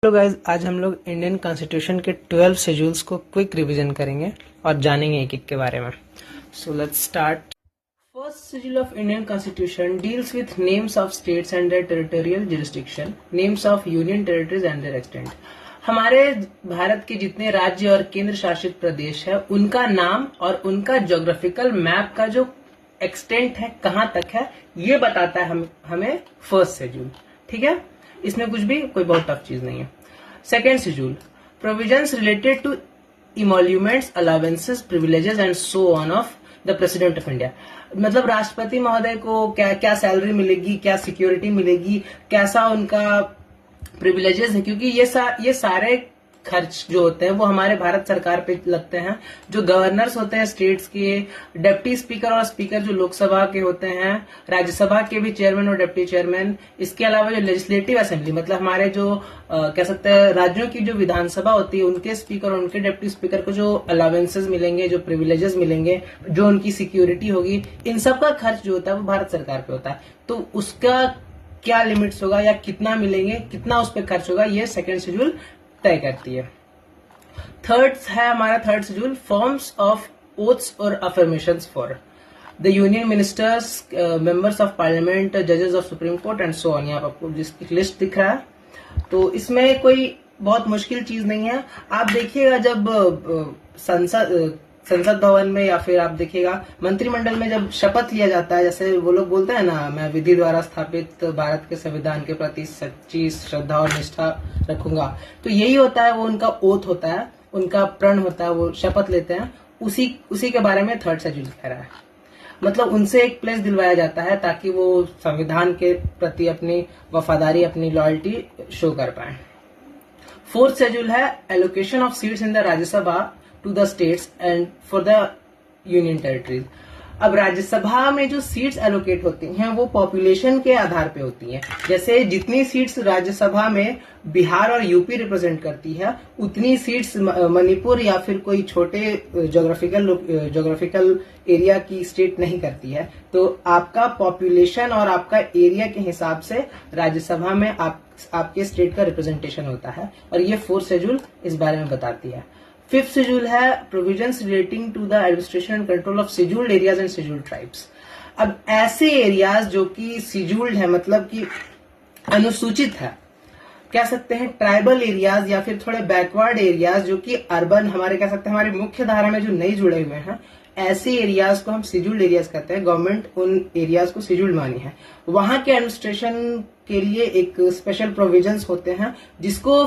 Hello guys, आज हम लोग इंडियन कॉन्स्टिट्यूशन के 12 शेड्यूल्स को क्विक रिवीजन करेंगे और जानेंगे एक एक के बारे में। So let's start. First schedule of Indian constitution deals with names of states and their territorial jurisdiction, names of union territories and their extent. हमारे भारत के जितने राज्य और केंद्र शासित प्रदेश है उनका नाम और उनका ज्योग्राफिकल मैप का जो एक्सटेंट है, कहां तक है, ये बताता है हमें फर्स्ट शेड्यूल। ठीक है, इसमें कुछ भी कोई बहुत टफ चीज नहीं है। Second schedule, provisions related to emoluments, allowances, privileges and so on of the president of India. मतलब राष्ट्रपति महोदय को क्या क्या सैलरी मिलेगी, क्या सिक्योरिटी मिलेगी, कैसा उनका प्रिविलेजेस है, क्योंकि ये सारे खर्च जो होते हैं वो हमारे भारत सरकार पे लगते हैं। जो गवर्नर्स होते हैं स्टेट्स के, डिप्टी स्पीकर और स्पीकर जो लोकसभा के होते हैं, राज्यसभा के भी चेयरमैन और डिप्टी चेयरमैन, इसके अलावा जो लेजिस्लेटिव असेंबली मतलब हमारे जो कह सकते हैं राज्यों की जो विधानसभा होती है, उनके स्पीकर और उनके डिप्टी स्पीकर को जो अलावेंसेज मिलेंगे, जो प्रिविलेजेस मिलेंगे, जो उनकी सिक्योरिटी होगी, इन सब का खर्च जो होता है वो भारत सरकार पे होता है। तो उसका क्या लिमिट्स होगा या कितना मिलेंगे, कितना उस पर खर्च होगा, ये सेकेंड शेड्यूल तय करती है। थर्ड है हमारा third schedule, forms of oaths और affirmations for the union ministers, members of parliament, जजेस of supreme court and so on. यहाँ आपको जिसकी लिस्ट दिख रहा है, तो इसमें कोई बहुत मुश्किल चीज नहीं है। आप देखिएगा जब संसद भवन में या फिर आप देखिएगा मंत्रिमंडल में जब शपथ लिया जाता है, जैसे वो लोग बोलते हैं ना, मैं विधि द्वारा स्थापित भारत के संविधान के प्रति सच्ची श्रद्धा और निष्ठा रखूंगा, तो यही होता है, वो उनका ओथ होता है, उनका प्रण होता है, वो शपथ लेते हैं। उसी के बारे में थर्ड शेड्यूल कह रहा है। मतलब उनसे एक प्लेस दिलवाया जाता है ताकि वो संविधान के प्रति अपनी वफादारी, अपनी लॉयल्टी शो कर पाए। फोर्थ शेड्यूल है allocation of seats in the Rajya Sabha to the states and for the union territories. अब राज्यसभा में जो सीट्स एलोकेट होती हैं वो पॉपुलेशन के आधार पे होती हैं। जैसे जितनी सीट्स राज्यसभा में बिहार और यूपी रिप्रेजेंट करती है, उतनी सीट्स मणिपुर या फिर कोई छोटे ज्योग्राफिकल एरिया की स्टेट नहीं करती है। तो आपका पॉपुलेशन और आपका एरिया के हिसाब से राज्यसभा में आपके स्टेट का रिप्रेजेंटेशन होता है, और ये फोर्थ शेड्यूल इस बारे में बताती है। फिफ्थ शेड्यूल है provisions relating to the administration and control of scheduled areas and scheduled tribes. अब ऐसे एरियाज जो कि शेड्यूल्ड है, मतलब कि अनुसूचित है, कह सकते हैं ट्राइबल एरियाज या फिर थोड़े बैकवर्ड एरियाज जो कि अर्बन हमारे कह सकते हैं हमारी मुख्य धारा में जो नहीं जुड़े हुए हैं, ऐसे एरियाज को हम शेड्यूल्ड एरियाज कहते हैं। गवर्नमेंट उन एरियाज को शेड्यूल्ड मानी है। वहां के एडमिनिस्ट्रेशन के लिए एक स्पेशल प्रोविजंस होते हैं जिसको